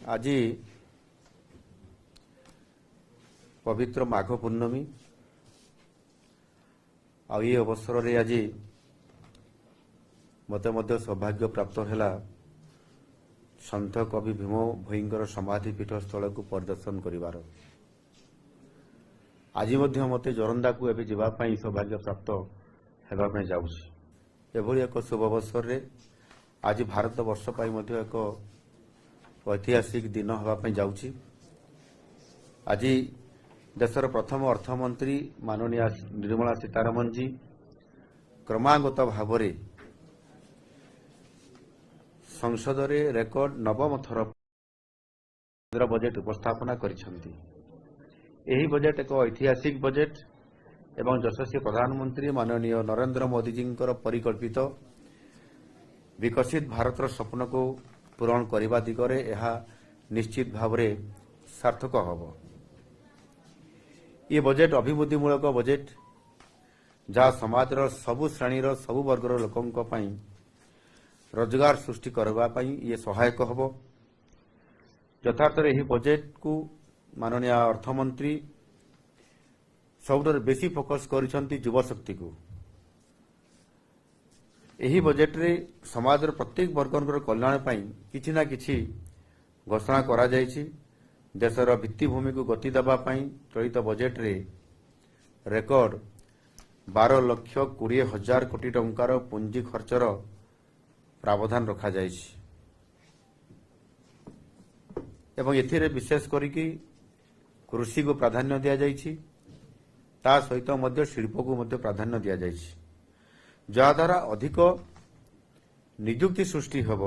आज पवित्र माघ पूर्णमी आ ये अवसर रे आज मत सौभाग्य प्राप्त है सन्थ कवि भीम भोईंकर समाधि पीठ स्थल को परिदर्शन करिवार। आज मते जोरंदा को एबे जीवापाई सौभाग्य प्राप्त होगा जाऊँगी। एभली एक शुभ अवसर रे आज भारत वर्ष पाई मध्य एक ऐतिहासिक दिन होगापाई जाऊँगी। आज देशर प्रथम अर्थमंत्री माननीय निर्मला सीतारमण जी क्रमागत भाव संसद रे रेकर्ड नवम थर केंद्र बजेट उपस्थापना करिसेंती। एही बजेट एक ऐतिहासिक बजेट एवं यशस्वी प्रधानमंत्री माननीय नरेंद्र मोदी जी परिकल्पित विकसित भारतर स्वप्न को पूरण करने दिगरे यह निश्चित भाव सार्थक हब। ये बजेट अभिवृद्धिमूलक बजेट जहाँ समाजर सबु श्रेणीर सबु वर्गर लोकों पाई रोजगार सृष्टि करने ये सहायक हब। यथार्थ यही बजेट को माननीय अर्थमंत्री सबुठ बेसी फोकस करिसेंती युवा शक्ति को। यही बजेट रे समाजर प्रत्येक वर्गर कल्याण पाई किछि ना किछि घोषणा करा जायछि। देशर भित्तिभूमि को गति देबा पाई चलित बजेट रे रेकर्ड 12,20,000 कोटी टंकार पुंजी खर्चर प्रावधान रखा जायछि एवं एथिरे विशेष करिकि कृषि को प्राधान्य दिया जायछि। ता सहित मध्य शिल्प को मध्य प्राधान्य दिया जायछि, जहा द्वारा अधिक नियुक्ति सृष्टि हब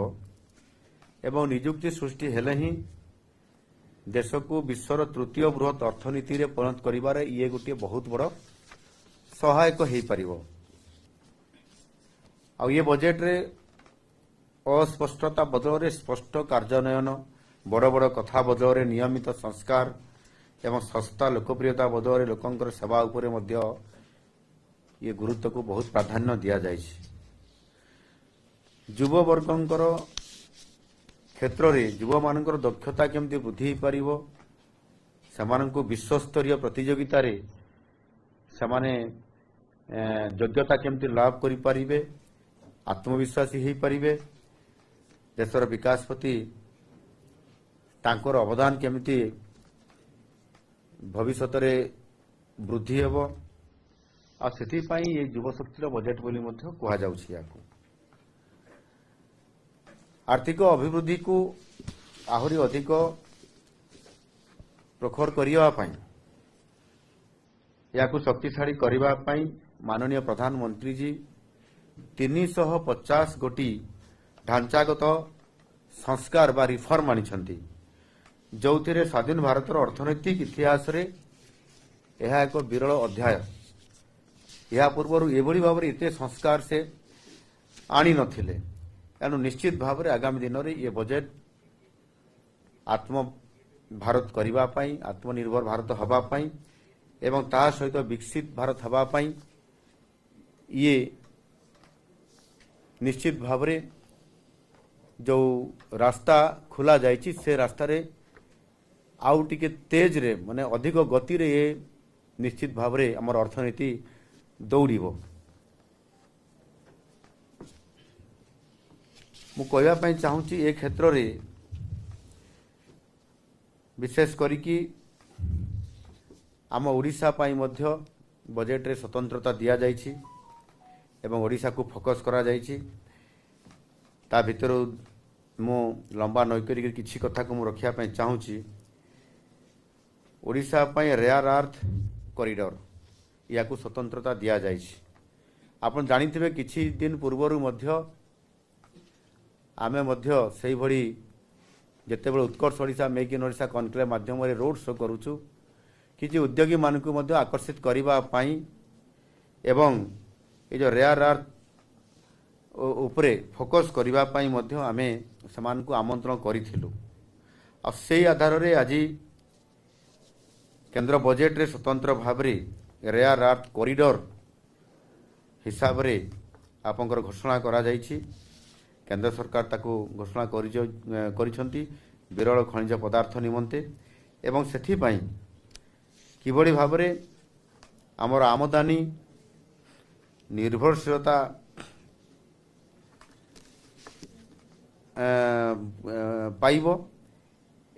एवं नियुक्ति सृष्टि हेले ही देश को विश्वर तृतीय बृहत अर्थनीति रे परिणत करिबारे ये गोटे बहुत बड़ सहायक हो पारिबो। आ ये बजेट रे अस्पष्टता बदल स्पष्ट कार्यान्वयन, बड़ बड़ कथा बदल नियमित संस्कार एवं सस्ता लोकप्रियता बदल लोकंकर सेवा उपरे मध्य ये गुरुत्व को बहुत प्राधान्य दिया जायछि। युवा वर्गंकर क्षेत्र रे युवा मानकर दक्षता केमती वृद्धि पारिबो, सेमानंको विश्वस्तरीय प्रतियोगिता रे सेमाने योग्यता केमती लाभ करि पारिबे, आत्मविश्वासी हेई पारिबे, देशर विकास प्रति तांकर अवदान केमती भविष्यत रे वृद्धि हेबो। आ सेति पई ये युवा शक्तिर बजेट बोली मध्य कुहा जाउछि। याकू आर्थिक अभिवृद्धि को आहरी अधिक प्रखर करिया पाई याकू शक्तिशाली करिवा पाई माननीय प्रधानमंत्री जी 350 कोटी ढांचागत संस्कार बा रिफॉर्म आनिछंती, जो स्वाधीन भारतर अर्थनैतिक इतिहास रे यह एक विरल अध्याय। यह पूर्व एभली भाव एते संस्कार से आनी नथिले। एनु निश्चित भाव आगामी दिन में ये बजेट आत्म भारत करबा पाई, आत्मनिर्भर भारत हबा पाई एवं ता सहित विकसित भारत हबा पाई ये निश्चित भाव जो रास्ता खुला जायछि से रास्ता रे आउ टिके तेज रे माने अधिक गति रे ये निश्चित भाव हमर अर्थनीति दौड़िबो। मु कहबा पई चाहूची ए क्षेत्र रे विशेष करिकि आम ओडिशा पाई मध्य बजेट रे स्वतंत्रता दिया जायछि एवं ओडिशा को फोकस करा जायछि। ता भितर मु लंबा नई करिकि किछि कथा को मु रखिया पई चाहूची। ओडिशा पाई रेयर अर्थ कॉरिडोर या को स्वतंत्रता दिया जायछि। आपण जानिथिबे किछि दिन पूर्वरु मध्य आमे मध्य सेही भली जेतेबेले Utkarsh Odisha make in Odisha conclave माध्यम रे रोड शो करूछु किछि उद्योगी मानकु मध्य आकर्षित करिबा पाई एवं ए जो रेयर अर्थ उपरे फोकस करिबा पाई मध्य आमे समान को आमंत्रण करिथिलु। आ सेही आधार रे आज केंद्र बजेट रे स्वतंत्र भाव रे रेयर अर्थ कॉरिडोर हिसाब रे आपनकर घोषणा करा जायछि। केंद्र सरकार ताकू घोषणा करिछंती ବିରଳ ଖଣିଜ ପଦାର୍ଥ ନିମନ୍ତେ ଏବଂ ସେଥିପାଇଁ କିଭଳି ଭାବରେ ଆମର ଆମଦାନୀ ନିର୍ଭରଶୀଳତା ପାଇବ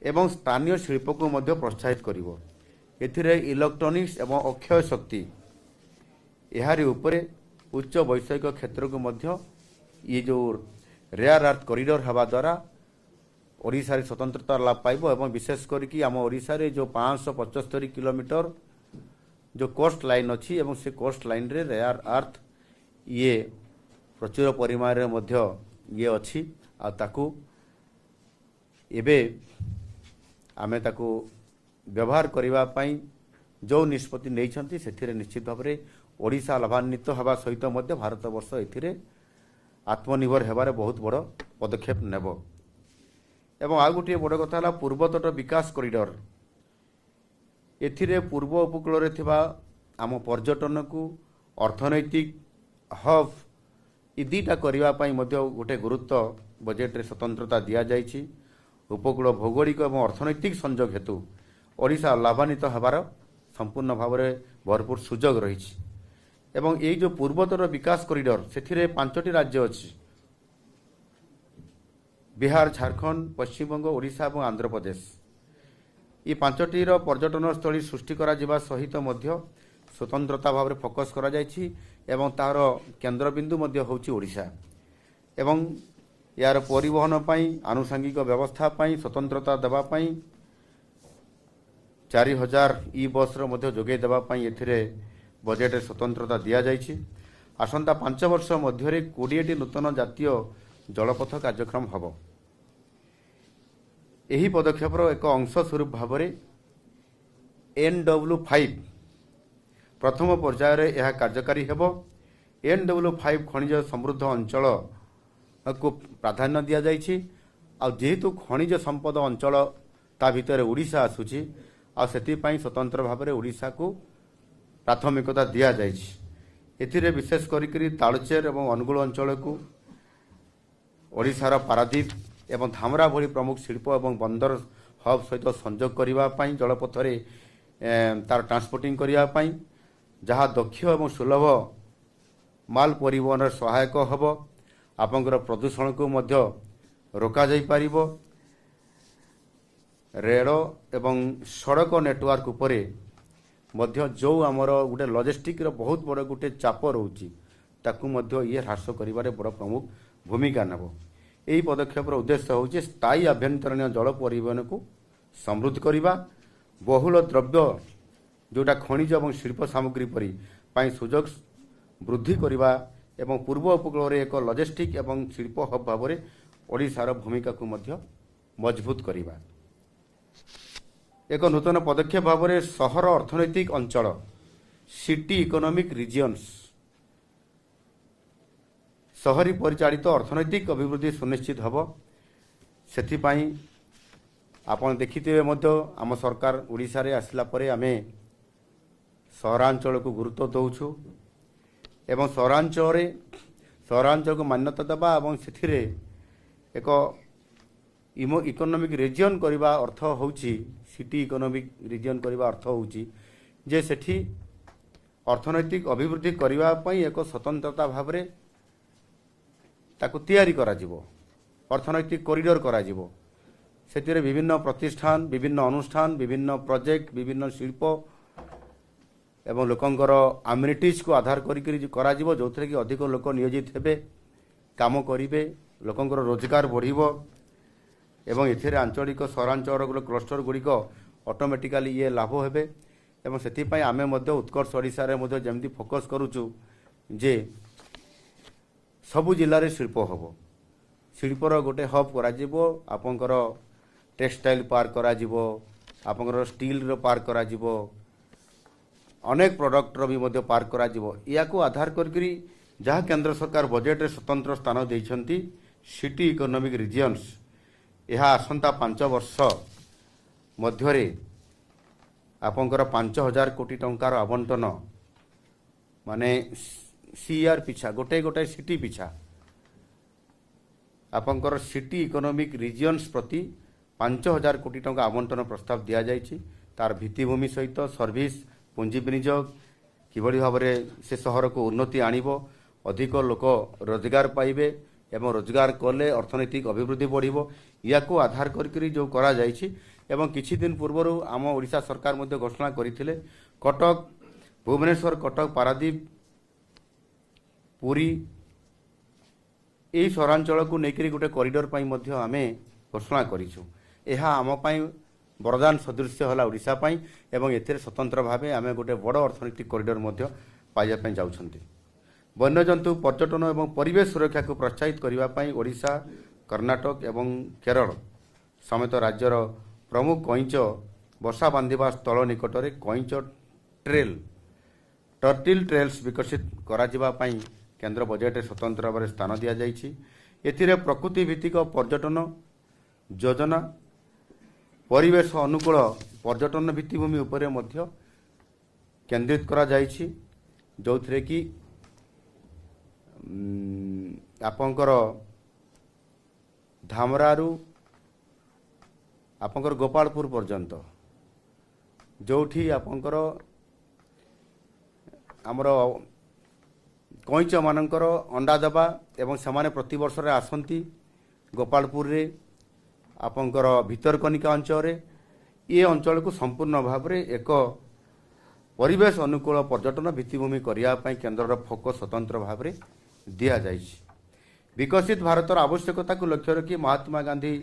ଏବଂ ସ୍ଥାନୀୟ ଶିଳ୍ପକୁ ମଧ୍ୟ ପ୍ରୋତ୍ସାହିତ କରିବ। ଏଥିରେ ଇଲେକ୍ଟ୍ରୋନିକ୍ସ ଏବଂ ଅକ୍ଷୟ ଶକ୍ତି ଏହାରି ଉପରେ ଉଚ୍ଚ ବୈଷୟିକ କ୍ଷେତ୍ରକୁ ମଧ୍ୟ ଇଏ ଯେଉଁ ରେୟାର ଆର୍ଥ କରିଡର ହେବା ଦ୍ୱାରା ଓଡ଼ିଶାରେ ସ୍ୱତନ୍ତ୍ରତା ଲାଭ ପାଇବ ଏବଂ ବିଶେଷ କରିକି ଆମ ଓଡ଼ିଶାରେ ଯେଉଁ 575 କିଲୋମିଟର ଯେଉଁ କୋଷ୍ଟ ଲାଇନ୍ ଅଛି ଏବଂ ସେ କୋଷ୍ଟ ଲାଇନ୍ରେ ରେୟାର ଆର୍ଥ ଇଏ ପ୍ରଚୁର ପରିମାଣରେ ମଧ୍ୟ ଇଏ ଅଛି ଆଉ ତାକୁ ଏବେ ଆମେ ତାକୁ ବ୍ୟବହାର କରିବା ପାଇଁ ଯେଉଁ ନିଷ୍ପତ୍ତି ନେଇଛନ୍ତି ସେଥିରେ ନିଶ୍ଚିତ ଭାବରେ ଓଡ଼ିଶା ଲାଭାନ୍ୱିତ ହେବା ସହିତ ମଧ୍ୟ ଭାରତବର୍ଷ ଏଥିରେ ଆତ୍ମନିର୍ଭର ହେବାରେ ବହୁତ ବଡ଼ ପଦକ୍ଷେପ ନେବ। ଏବଂ ଆଉ ଗୋଟିଏ ବଡ଼ କଥା ହେଲା ପୂର୍ବତଟ ବିକାଶ କରିଡର। ଏଥିରେ ପୂର୍ବ ଉପକୂଳରେ ଥିବା ଆମ ପର୍ଯ୍ୟଟନକୁ ଅର୍ଥନୈତିକ ହବ୍ ଏ ଦୁଇଟା କରିବା ପାଇଁ ମଧ୍ୟ ଗୋଟେ ଗୁରୁତ୍ୱ ବଜେଟ୍ରେ ସ୍ୱତନ୍ତ୍ରତା ଦିଆଯାଇଛି। ଉପକୂଳ ଭୌଗୋଳିକ ଏବଂ ଅର୍ଥନୈତିକ ସଂଯୋଗ ହେତୁ ଓଡ଼ିଶା ଲାଭାନ୍ୱିତ ହେବାର ସମ୍ପୂର୍ଣ୍ଣ ଭାବରେ ଭରପୁର ସୁଯୋଗ ରହିଛି। ଏବଂ ଏଇ ଯେଉଁ ପୂର୍ବତର ବିକାଶ କରିଡର ସେଥିରେ 5ଟି ରାଜ୍ୟ ଅଛି, ବିହାର, ଝାଡ଼ଖଣ୍ଡ, ପଶ୍ଚିମବଙ୍ଗ, ଓଡ଼ିଶା ଏବଂ ଆନ୍ଧ୍ରପ୍ରଦେଶ। ଏ 5ଟିର ପର୍ଯ୍ୟଟନସ୍ଥଳୀ ସୃଷ୍ଟି କରାଯିବା ସହିତ ମଧ୍ୟ ସ୍ୱତନ୍ତ୍ରତା ଭାବରେ ଫୋକସ୍ କରାଯାଇଛି ଏବଂ ତାହାର କେନ୍ଦ୍ରବିନ୍ଦୁ ମଧ୍ୟ ହେଉଛି ଓଡ଼ିଶା। ଏବଂ ଏହାର ପରିବହନ ପାଇଁ ଆନୁଷଙ୍ଗିକ ବ୍ୟବସ୍ଥା ପାଇଁ ସ୍ୱତନ୍ତ୍ରତା ଦେବା ପାଇଁ 4000 ଇ ବସ୍ର ମଧ୍ୟ ଯୋଗାଇ ଦେବା ପାଇଁ ଏଥିରେ ବଜେଟ୍ରେ ସ୍ୱତନ୍ତ୍ରତା ଦିଆଯାଇଛି। ଆସନ୍ତା 5 ବର୍ଷ ମଧ୍ୟରେ 20ଟି ନୂତନ ଜାତୀୟ ଜଳପଥ କାର୍ଯ୍ୟକ୍ରମ ହେବ। ଏହି ପଦକ୍ଷେପର ଏକ ଅଂଶ ସ୍ୱରୂପ ଭାବରେ NW5 ପ୍ରଥମ ପର୍ଯ୍ୟାୟରେ ଏହା କାର୍ଯ୍ୟକାରୀ ହେବ। NW5 ଖଣିଜ ସମୃଦ୍ଧ ଅଞ୍ଚଳକୁ ପ୍ରାଧାନ୍ୟ ଦିଆଯାଇଛି। ଆଉ ଯେହେତୁ ଖଣିଜ ସମ୍ପଦ ଅଞ୍ଚଳ ତା ଭିତରେ ଓଡ଼ିଶା ଆସୁଛି ଆଉ ସେଥିପାଇଁ ସ୍ୱତନ୍ତ୍ର ଭାବରେ ଓଡ଼ିଶାକୁ ପ୍ରାଥମିକତା ଦିଆଯାଇଛି। ଏଥିରେ ବିଶେଷ କରିକି ତାଳଚେର ଏବଂ ଅନୁଗୁଳ ଅଞ୍ଚଳକୁ ଓଡ଼ିଶାର ପାରାଦୀପ ଏବଂ ଧାମରା ଭଳି ପ୍ରମୁଖ ଶିଳ୍ପ ଏବଂ ବନ୍ଦର ହବ୍ ସହିତ ସଂଯୋଗ କରିବା ପାଇଁ ଜଳପଥରେ ତାର ଟ୍ରାନ୍ସପୋର୍ଟିଂ କରିବା ପାଇଁ, ଯାହା ଦକ୍ଷ ଏବଂ ସୁଲଭ ମାଲ ପରିବହନରେ ସହାୟକ ହେବ। ଆପଣଙ୍କର ପ୍ରଦୂଷଣକୁ ମଧ୍ୟ ରୋକାଯାଇପାରିବ। ରେଳ ଏବଂ ସଡ଼କ ନେଟୱାର୍କ ଉପରେ ମଧ୍ୟ ଯେଉଁ ଆମର ଗୋଟେ ଲଜିଷ୍ଟିକ୍ର ବହୁତ ବଡ଼ ଗୋଟେ ଚାପ ରହୁଛି ତାକୁ ମଧ୍ୟ ଇଏ ହ୍ରାସ କରିବାରେ ବଡ଼ ପ୍ରମୁଖ ଭୂମିକା ନେବ। ଏହି ପଦକ୍ଷେପର ଉଦ୍ଦେଶ୍ୟ ହେଉଛି ସ୍ଥାୟୀ ଆଭ୍ୟନ୍ତରୀଣ ଜଳ ପରିବହନକୁ ସମୃଦ୍ଧ କରିବା, ବହୁଳ ଦ୍ରବ୍ୟ ଯେଉଁଟା ଖଣିଜ ଏବଂ ଶିଳ୍ପ ସାମଗ୍ରୀ ପରି ପାଇଁ ସୁଯୋଗ ବୃଦ୍ଧି କରିବା ଏବଂ ପୂର୍ବ ଉପକୂଳରେ ଏକ ଲଜିଷ୍ଟିକ୍ ଏବଂ ଶିଳ୍ପ ହବ୍ ଭାବରେ ଓଡ଼ିଶାର ଭୂମିକାକୁ ମଧ୍ୟ ମଜବୁତ କରିବା। ଏକ ନୂତନ ପଦକ୍ଷେପ ଭାବରେ ସହର ଅର୍ଥନୈତିକ ଅଞ୍ଚଳ ସିଟି ଇକୋନୋମିକ୍ ରିଜିଅନ୍ସ ସହରୀ ପରିଚାଳିତ ଅର୍ଥନୈତିକ ଅଭିବୃଦ୍ଧି ସୁନିଶ୍ଚିତ ହେବ। ସେଥିପାଇଁ ଆପଣ ଦେଖିଥିବେ ମଧ୍ୟ ଆମ ସରକାର ଓଡ଼ିଶାରେ ଆସିଲା ପରେ ଆମେ ସହରାଞ୍ଚଳକୁ ଗୁରୁତ୍ୱ ଦେଉଛୁ ଏବଂ ସହରାଞ୍ଚଳକୁ ମାନ୍ୟତା ଦେବା ଏବଂ ସେଥିରେ ଏକ ଇକୋନୋମିକ୍ ରିଜିଅନ୍ କରିବା ଅର୍ଥ ହେଉଛି ସିଟି ଇକୋନୋମିକ୍ ରିଜିଅନ୍ କରିବା ଅର୍ଥ ହେଉଛି ଯେ ସେଠି ଅର୍ଥନୈତିକ ଅଭିବୃଦ୍ଧି କରିବା ପାଇଁ ଏକ ସ୍ୱତନ୍ତ୍ରତା ଭାବରେ ତାକୁ ତିଆରି କରାଯିବ, ଅର୍ଥନୈତିକ କରିଡର କରାଯିବ। ସେଥିରେ ବିଭିନ୍ନ ପ୍ରତିଷ୍ଠାନ, ବିଭିନ୍ନ ଅନୁଷ୍ଠାନ, ବିଭିନ୍ନ ପ୍ରୋଜେକ୍ଟ, ବିଭିନ୍ନ ଶିଳ୍ପ ଏବଂ ଲୋକଙ୍କର ଆମ୍ୟୁନିଟିଜକୁ ଆଧାର କରିକି କରାଯିବ, ଯେଉଁଥିରେ କି ଅଧିକ ଲୋକ ନିୟୋଜିତ ହେବେ, କାମ କରିବେ, ଲୋକଙ୍କର ରୋଜଗାର ବଢ଼ିବ ଏବଂ ଏଥିରେ ଆଞ୍ଚଳିକ ସହରାଞ୍ଚଳର କ୍ଲଷ୍ଟର ଗୁଡ଼ିକ ଅଟୋମେଟିକାଲି ଇଏ ଲାଭ ହେବେ। ଏବଂ ସେଥିପାଇଁ ଆମେ ମଧ୍ୟ ଉତ୍କର୍ଷ ଓଡ଼ିଶାରେ ମଧ୍ୟ ଯେମିତି ଫୋକସ୍ କରୁଛୁ ଯେ ସବୁ ଜିଲ୍ଲାରେ ଶିଳ୍ପ ହେବ, ଶିଳ୍ପର ଗୋଟେ ହବ୍ କରାଯିବ, ଆପଣଙ୍କର ଟେକ୍ସଟାଇଲ୍ ପାର୍କ କରାଯିବ, ଆପଣଙ୍କର ଷ୍ଟିଲ୍ର ପାର୍କ କରାଯିବ, ଅନେକ ପ୍ରଡ଼କ୍ଟର ବି ମଧ୍ୟ ପାର୍କ କରାଯିବ। ଏହାକୁ ଆଧାର କରିକି ଯାହା କେନ୍ଦ୍ର ସରକାର ବଜେଟ୍ରେ ସ୍ୱତନ୍ତ୍ର ସ୍ଥାନ ଦେଇଛନ୍ତି ସିଟି ଇକୋନୋମିକ୍ ରିଜିଅନ୍ସ, ଏହା ଆସନ୍ତା 5 ବର୍ଷ ମଧ୍ୟରେ ଆପଣଙ୍କର 5000 କୋଟି ଟଙ୍କାର ଆବଣ୍ଟନ ମାନେ CR ପିଛା ଗୋଟାଏ ସିଟି ପିଛା ଆପଣଙ୍କର ସିଟି ଇକୋନୋମିକ୍ ରିଜିଅନ୍ସ ପ୍ରତି 5,000 କୋଟି ଟଙ୍କା ଆବଣ୍ଟନ ପ୍ରସ୍ତାବ ଦିଆଯାଇଛି। ତାର ଭିତ୍ତିଭୂମି ସହିତ ସର୍ଭିସ୍ ପୁଞ୍ଜି ବିନିଯୋଗ କିଭଳି ଭାବରେ ସେ ସହରକୁ ଉନ୍ନତି ଆଣିବ, ଅଧିକ ଲୋକ ରୋଜଗାର ପାଇବେ ଏବଂ ରୋଜଗାର କଲେ ଅର୍ଥନୈତିକ ଅଭିବୃଦ୍ଧି ବଢ଼ିବ, ୟାକୁ ଆଧାର କରିକି ଯେଉଁ କରାଯାଇଛି। ଏବଂ କିଛି ଦିନ ପୂର୍ବରୁ ଆମ ଓଡ଼ିଶା ସରକାର ମଧ୍ୟ ଘୋଷଣା କରିଥିଲେ କଟକ, ଭୁବନେଶ୍ୱର, କଟକ, ପାରାଦୀପ, ପୁରୀ ଏହି ସହରାଞ୍ଚଳକୁ ନେଇକରି ଗୋଟେ କରିଡର ପାଇଁ ମଧ୍ୟ ଆମେ ଘୋଷଣା କରିଛୁ। ଏହା ଆମ ପାଇଁ ବରଦାନ ସଦୃଶ୍ୟ ହେଲା ଓଡ଼ିଶା ପାଇଁ ଏବଂ ଏଥିରେ ସ୍ୱତନ୍ତ୍ର ଭାବେ ଆମେ ଗୋଟେ ବଡ଼ ଅର୍ଥନୈତିକ କରିଡର ମଧ୍ୟ ପାଇବା ପାଇଁ ଯାଉଛନ୍ତି। ବନ୍ୟଜନ୍ତୁ, ପର୍ଯ୍ୟଟନ ଏବଂ ପରିବେଶ ସୁରକ୍ଷାକୁ ପ୍ରୋତ୍ସାହିତ କରିବା ପାଇଁ ଓଡ଼ିଶା, କର୍ଣ୍ଣାଟକ ଏବଂ କେରଳ ସମେତ ରାଜ୍ୟର ପ୍ରମୁଖ କଇଁଛ ବର୍ଷା ବାନ୍ଧିବା ସ୍ଥଳ ନିକଟରେ କଇଁଛ ଟ୍ରେଲ୍, ଟର୍ଟିଲ୍ ଟ୍ରେଲ୍ସ ବିକଶିତ କରାଯିବା ପାଇଁ କେନ୍ଦ୍ର ବଜେଟରେ ସ୍ୱତନ୍ତ୍ର ଭାବରେ ସ୍ଥାନ ଦିଆଯାଇଛି। ଏଥିରେ ପ୍ରକୃତି ଭିତ୍ତିକ ପର୍ଯ୍ୟଟନ ଯୋଜନା, ପରିବେଶ ଅନୁକୂଳ ପର୍ଯ୍ୟଟନ ଭିତ୍ତିଭୂମି ଉପରେ ମଧ୍ୟ କେନ୍ଦ୍ରିତ କରାଯାଇଛି, ଯେଉଁଥିରେ କି ଆପଣଙ୍କର ଧାମରାରୁ ଆପଣଙ୍କର ଗୋପାଳପୁର ପର୍ଯ୍ୟନ୍ତ ଯେଉଁଠି ଆପଣଙ୍କର ଆମର କଇଁଛମାନଙ୍କର ଅଣ୍ଡା ଦେବା ଏବଂ ସେମାନେ ପ୍ରତିବର୍ଷରେ ଆସନ୍ତି ଗୋପାଳପୁରରେ ଆପଣଙ୍କର ଭିତରକନିକା ଅଞ୍ଚଳରେ। ଏ ଅଞ୍ଚଳକୁ ସମ୍ପୂର୍ଣ୍ଣ ଭାବରେ ଏକ ପରିବେଶ ଅନୁକୂଳ ପର୍ଯ୍ୟଟନ ଭିତ୍ତିଭୂମି କରିବା ପାଇଁ କେନ୍ଦ୍ରର ଫୋକସ୍ ସ୍ୱତନ୍ତ୍ର ଭାବରେ ଦିଆଯାଇଛି। ବିକଶିତ ଭାରତର ଆବଶ୍ୟକତାକୁ ଲକ୍ଷ୍ୟ ରଖି ମହାତ୍ମା ଗାନ୍ଧୀ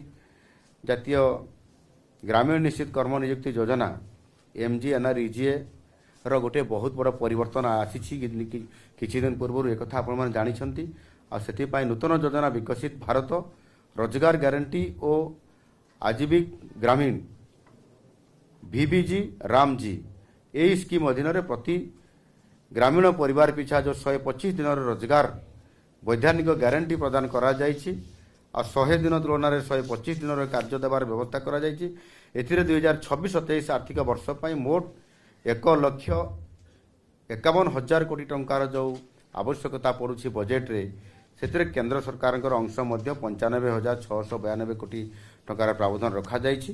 ଜାତୀୟ ଗ୍ରାମୀଣ ନିଶ୍ଚିତ କର୍ମ ନିଯୁକ୍ତି ଯୋଜନା MGNREGA ର ଗୋଟେ ବହୁତ ବଡ଼ ପରିବର୍ତ୍ତନ ଆସିଛି। କିଛି ଦିନ ପୂର୍ବରୁ ଏକଥା ଆପଣମାନେ ଜାଣିଛନ୍ତି। ଆଉ ସେଥିପାଇଁ ନୂତନ ଯୋଜନା ବିକଶିତ ଭାରତ, ରୋଜଗାର ଗ୍ୟାରେଣ୍ଟି ଓ ଆଜୀବିକ ଗ୍ରାମୀଣ VBG ରାମଜି ଏହି ସ୍କିମ୍ ଅଧୀନରେ ପ୍ରତି ଗ୍ରାମୀଣ ପରିବାର ପିଛା ଯେଉଁ 125 ଦିନର ରୋଜଗାର ବୈଧାନିକ ଗ୍ୟାରେଣ୍ଟି ପ୍ରଦାନ କରାଯାଇଛି ଆଉ 100 ଦିନ ତୁଳନାରେ 125 ଦିନର କାର୍ଯ୍ୟ ଦେବାର ବ୍ୟବସ୍ଥା କରାଯାଇଛି। ଏଥିରେ 2026-27 ଆର୍ଥିକ ବର୍ଷ ପାଇଁ ମୋଟ 1,51,000 କୋଟି ଟଙ୍କାର ଯେଉଁ ଆବଶ୍ୟକତା ପଡ଼ୁଛି ବଜେଟରେ, ସେଥିରେ କେନ୍ଦ୍ର ସରକାରଙ୍କର ଅଂଶ ମଧ୍ୟ 95,692 କୋଟି ଟଙ୍କାର ପ୍ରାବଧାନ ରଖାଯାଇଛି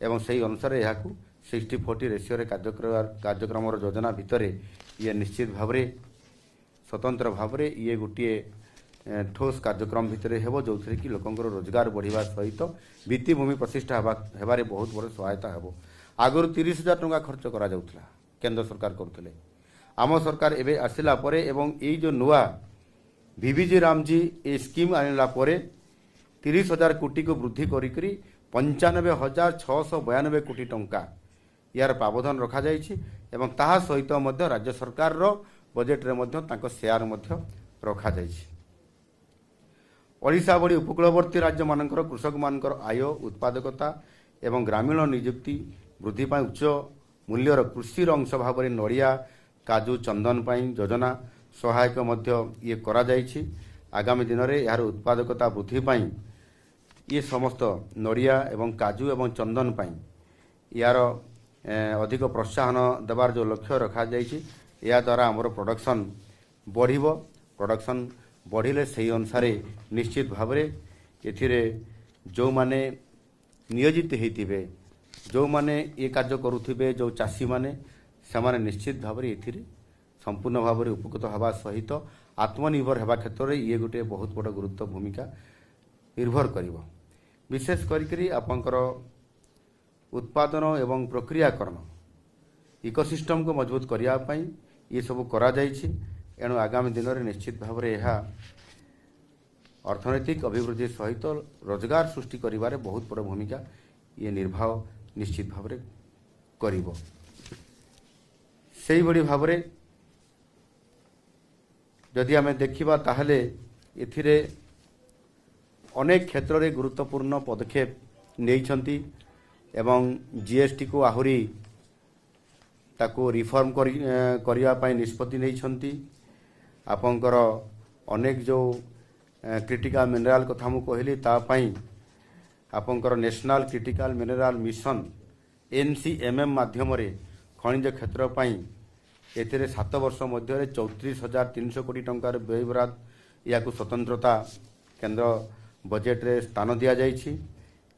ଏବଂ ସେହି ଅନୁସାରେ ଏହାକୁ 60-40 ରେସିଓରେ କାର୍ଯ୍ୟକ୍ରମର ଯୋଜନା ଭିତରେ ଇଏ ନିଶ୍ଚିତ ଭାବରେ ସ୍ୱତନ୍ତ୍ର ଭାବରେ ଇଏ ଗୋଟିଏ ଠୋସ୍ କାର୍ଯ୍ୟକ୍ରମ ଭିତରେ ହେବ, ଯେଉଁଥିରେ କି ଲୋକଙ୍କର ରୋଜଗାର ବଢ଼ିବା ସହିତ ଭିତ୍ତିଭୂମି ପ୍ରତିଷ୍ଠା ହେବାରେ ବହୁତ ବଡ଼ ସହାୟତା ହେବ। ଆଗରୁ 30,000 ଟଙ୍କା ଖର୍ଚ୍ଚ କରାଯାଉଥିଲା, କେନ୍ଦ୍ର ସରକାର କରୁଥିଲେ। ଆମ ସରକାର ଏବେ ଆସିଲା ପରେ ଏବଂ ଏଇ ଯେଉଁ ନୂଆ VBG ରାମଜି ଏ ସ୍କିମ୍ ଆଣିଲା ପରେ 30,000 କୋଟିକୁ ବୃଦ୍ଧି କରିକରି 95,692 କୋଟି ଟଙ୍କା ୟାର ପ୍ରାବଧାନ ରଖାଯାଇଛି ଏବଂ ତାହା ସହିତ ମଧ୍ୟ ରାଜ୍ୟ ସରକାରର ବଜେଟରେ ମଧ୍ୟ ତାଙ୍କ ସେୟାର ମଧ୍ୟ ରଖାଯାଇଛି। ଓଡ଼ିଶା ଭଳି ଉପକୂଳବର୍ତ୍ତୀ ରାଜ୍ୟମାନଙ୍କର କୃଷକମାନଙ୍କର ଆୟ, ଉତ୍ପାଦକତା ଏବଂ ଗ୍ରାମୀଣ ନିଯୁକ୍ତି ବୃଦ୍ଧି ପାଇଁ ଉଚ୍ଚ ମୂଲ୍ୟର କୃଷିର ଅଂଶ ଭାବରେ ନଡ଼ିଆ, କାଜୁ, ଚନ୍ଦନ ପାଇଁ ଯୋଜନା ସହାୟକ ମଧ୍ୟ ଇଏ କରାଯାଇଛି। ଆଗାମୀ ଦିନରେ ଏହାର ଉତ୍ପାଦକତା ବୃଦ୍ଧି ପାଇଁ ଇଏ ସମସ୍ତ ନଡ଼ିଆ ଏବଂ କାଜୁ ଏବଂ ଚନ୍ଦନ ପାଇଁ ୟାର ଅଧିକ ପ୍ରୋତ୍ସାହନ ଦେବାର ଯେଉଁ ଲକ୍ଷ୍ୟ ରଖାଯାଇଛି, ଏହାଦ୍ୱାରା ଆମର ପ୍ରଡକ୍ସନ୍ ବଢ଼ିବ। ପ୍ରଡକ୍ସନ୍ ବଢ଼ିଲେ ସେହି ଅନୁସାରେ ନିଶ୍ଚିତ ଭାବରେ ଏଥିରେ ଯେଉଁମାନେ ନିୟୋଜିତ ହୋଇଥିବେ, ଯେଉଁମାନେ ଏ କାର୍ଯ୍ୟ କରୁଥିବେ, ଯେଉଁ ଚାଷୀମାନେ, ସେମାନେ ନିଶ୍ଚିତ ଭାବରେ ଏଥିରେ ସମ୍ପୂର୍ଣ୍ଣ ଭାବରେ ଉପକୃତ ହେବା ସହିତ ଆତ୍ମନିର୍ଭର ହେବା କ୍ଷେତ୍ରରେ ଇଏ ଗୋଟିଏ ବହୁତ ବଡ଼ ଗୁରୁତ୍ୱ ଭୂମିକା ନିର୍ଭର କରିବ। ବିଶେଷ କରିକି ଆପଣଙ୍କର ଉତ୍ପାଦନ ଏବଂ ପ୍ରକ୍ରିୟାକରଣ ଇକୋସିଷ୍ଟମକୁ ମଜବୁତ କରିବା ପାଇଁ ଏସବୁ କରାଯାଇଛି। ଏଣୁ ଆଗାମୀ ଦିନରେ ନିଶ୍ଚିତ ଭାବରେ ଏହା ଅର୍ଥନୈତିକ ଅଭିବୃଦ୍ଧି ସହିତ ରୋଜଗାର ସୃଷ୍ଟି କରିବାରେ ବହୁତ ବଡ଼ ଭୂମିକା ଇଏ ନିର୍ବାହ ନିଶ୍ଚିତ ଭାବରେ କରିବ। ସେହିଭଳି ଭାବରେ ଯଦି ଆମେ ଦେଖିବା ତାହେଲେ ଏଥିରେ ଅନେକ କ୍ଷେତ୍ରରେ ଗୁରୁତ୍ୱପୂର୍ଣ୍ଣ ପଦକ୍ଷେପ ନେଇଛନ୍ତି ଏବଂ GSTକୁ ଆହୁରି ତାକୁ ରିଫର୍ମ କରିବା ପାଇଁ ନିଷ୍ପତ୍ତି ନେଇଛନ୍ତି। ଆପଣଙ୍କର ଅନେକ ଯେଉଁ କ୍ରିଟିକାଲ ମିନେରାଲ କଥା ମୁଁ କହିଲି, ତା ପାଇଁ ଆପଣଙ୍କର national critical mineral mission NCMM ମାଧ୍ୟମରେ ଖଣିଜ କ୍ଷେତ୍ର ପାଇଁ ଏଥିରେ 7 ବର୍ଷ ମଧ୍ୟରେ 34,300 କୋଟି ଟଙ୍କାର ବ୍ୟୟବରାଦ ଏହାକୁ ସ୍ୱତନ୍ତ୍ରତା କେନ୍ଦ୍ର ବଜେଟରେ ସ୍ଥାନ ଦିଆଯାଇଛି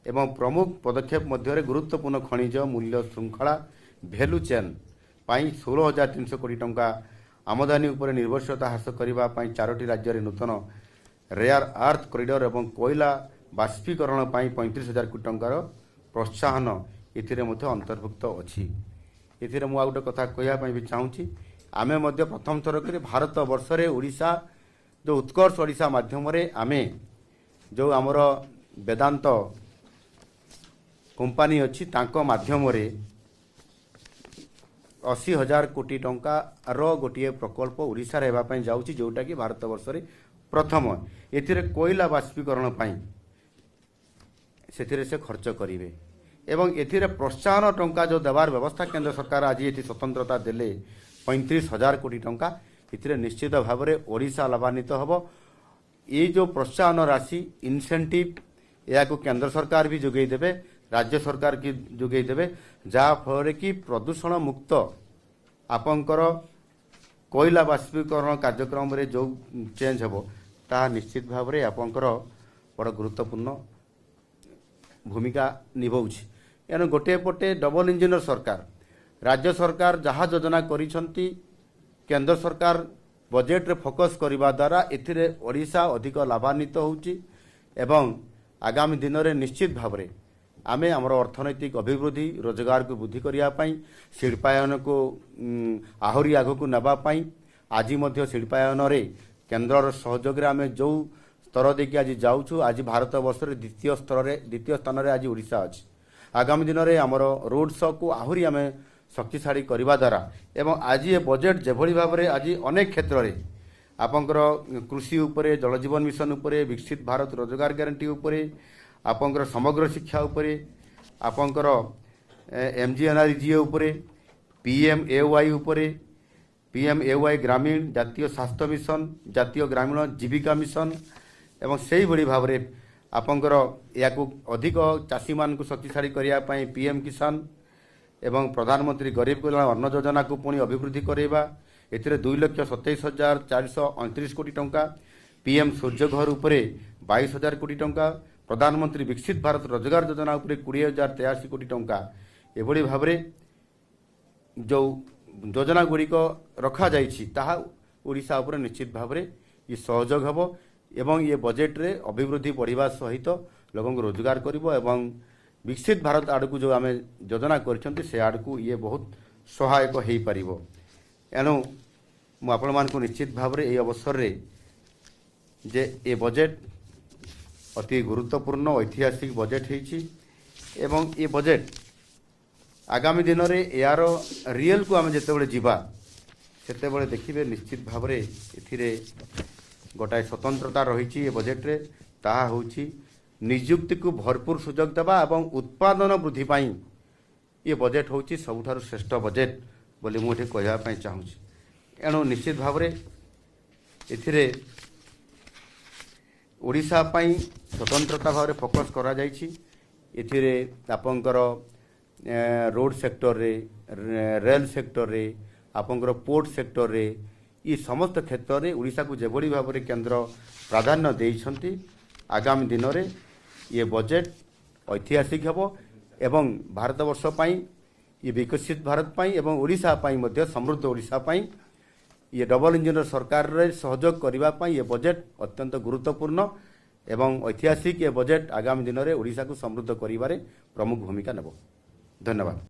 एवं प्रमुख पदक्षेप मध्य गुरुत्वपूर्ण खनिज मूल्य श्रृंखला भैल्यू चेन 16,300 कोटी टंका आमदानी उपर निर्भरशीलता ह्रास करने 4टी राज्य में नूतन रेयर अर्थ कॉरिडोर एवं कोयला बाष्पीकरण 35,000 कोटी टंकार प्रोत्साहन एथिरे मध्य अंतर्भुक्त अच्छी। एथिरे मु गोटे कथा कहवाई भी चाहूँगी आमे मध्य प्रथम थर कर भारत वर्ष रे ओडिशा जो उत्कर्ष ओडिशा माध्यम आमे जो आमर वेदांत कंपनी अच्छी तांको माध्यम 80,000 कोटी टंकार गोटे प्रकल्प ओडिशा रे हेबा पई जाउची जोटा कि भारत वर्ष रे प्रथम एथिरे कोयला बाष्पीकरण पाई से खर्च करेंगे एवं एथिरे प्रोत्साहन टंका जो देवार व्यवस्था केंद्र सरकार आज ये स्वतंत्रता देले 35,000 कोटी टंका एथिरे निश्चित भाव में ओडिशा लाभान्वित हम। ये जो प्रोत्साहन राशि इनसेंटिव या केंद्र सरकार भी जोगई देवे राज्य सरकार की जोगई देवे जहाँ फल कि प्रदूषण मुक्त आपंकर कोयला बाष्पीकरण कार्यक्रम रे जो चेंज हम ता निश्चित भाव में आपंकर बड़ गुरुत्वपूर्ण भूमिका निभाउछि। एनु गोटे पटे डबल इंजिनियर सरकार राज्य सरकार जहाँ योजना करिसंती केंद्र सरकार बजेट रे फोकस करबा द्वारा एथिरे ओडिशा अधिक लाभान्वित होउछि एवं आगामी दिन में निश्चित भाव में आमे हमर अर्थनैतिक अभिवृद्धि रोजगार को वृद्धि करिया पई शिल्पायन को आहुरी आग को नबा पई आज मध्य शिल्पायन रे केंद्र सहयोग रे आमे जो स्तर देखिए आज जाऊँ आज भारत वर्ष द्वितीय स्थान में आज ओडिशा अच्छी। आगामी दिन में आमर रोड शो को आहुरी आम शक्तिशाली करने द्वारा एवं आज ये बजेट जेभली भाव में आज अनेक क्षेत्र में आपंकर कृषि उपरे जल जीवन मिशन उपरे विकसित भारत रोजगार ग्यारंटी उपरे आपंकर समग्र शिक्षा उपरे आपंकर MGNRGA उपरे PMAY उपरे PMAY ग्रामीण जातीय स्वास्थ्य मिशन जातीय ग्रामीण जीविका मिशन एवं से भली भाव में आपंकर या अधिक चाषी मान को शक्तिशाली करने PM किसान एवं प्रधानमंत्री गरीब कल्याण अन्न योजना को पुणी अभिवृद्धि करवा एथिरे 2,27,429 कोटी टंका PM सूर्य घर उपरे 22,000 कोटी टंका प्रधानमंत्री विकसित भारत रोजगार योजना उपरे 20,083 कोटी टंका एभली भाव में जो योजना गुड़िक रखा जाइछि ताहा ओडिशा उपरे निश्चित भाव में ये सहयोग हम एवं ये बजेट रे अभिवृद्धि बढ़िया सहित लोगों को रोजगार करिवो एवं विकसित भारत आड़ को जो आम योजना करछंती से आड़ को ये बहुत सहायक हो पारिबो। एणु मु आपण मान को निश्चित भाव में ये अवसर रे जे ये बजेट अति गुरुत्वपूर्ण ऐतिहासिक बजेट होइछि एवं ये बजेट आगामी दिन में यार रियल को आम जिते जीवा सेते देखिए निश्चित भाव में एथिरे गोटाए स्वतंत्रता रही बजेट रे ताहा होछि नियुक्ति को भरपूर सुजोग देवा एवं उत्पादन वृद्धि पाई ये बजेट होछि सबुठारु श्रेष्ठ बजेट बोली मुझे कहवाई चाहूँगी। एणु निश्चित भाव में एथिरे ओडिशा पाई स्वतंत्रता भाव में फोकस करा जाइछि। एथिरे आपंकर रोड सेक्टर रे रेल सेक्टर रे आपंकर पोर्ट सेक्टर रे ये समस्त क्षेत्र में ओडिशा को जेभली भाव में केंद्र प्राधान्य देइछंती आगामी दिन में ये बजेट ऐतिहासिक हेबो एवं भारत वर्ष पाई ये विकसित भारत पाई एवं ओडिशा पाई मध्य समृद्ध ओडिशा पाई ये डबल इंजिनियर सरकार रे सहयोग करबा पाई ये बजेट अत्यंत गुरुत्वपूर्ण एवं ऐतिहासिक ये बजेट आगामी दिन में ओडिशा को समृद्ध करिबारे प्रमुख भूमिका नेबो। धन्यवाद।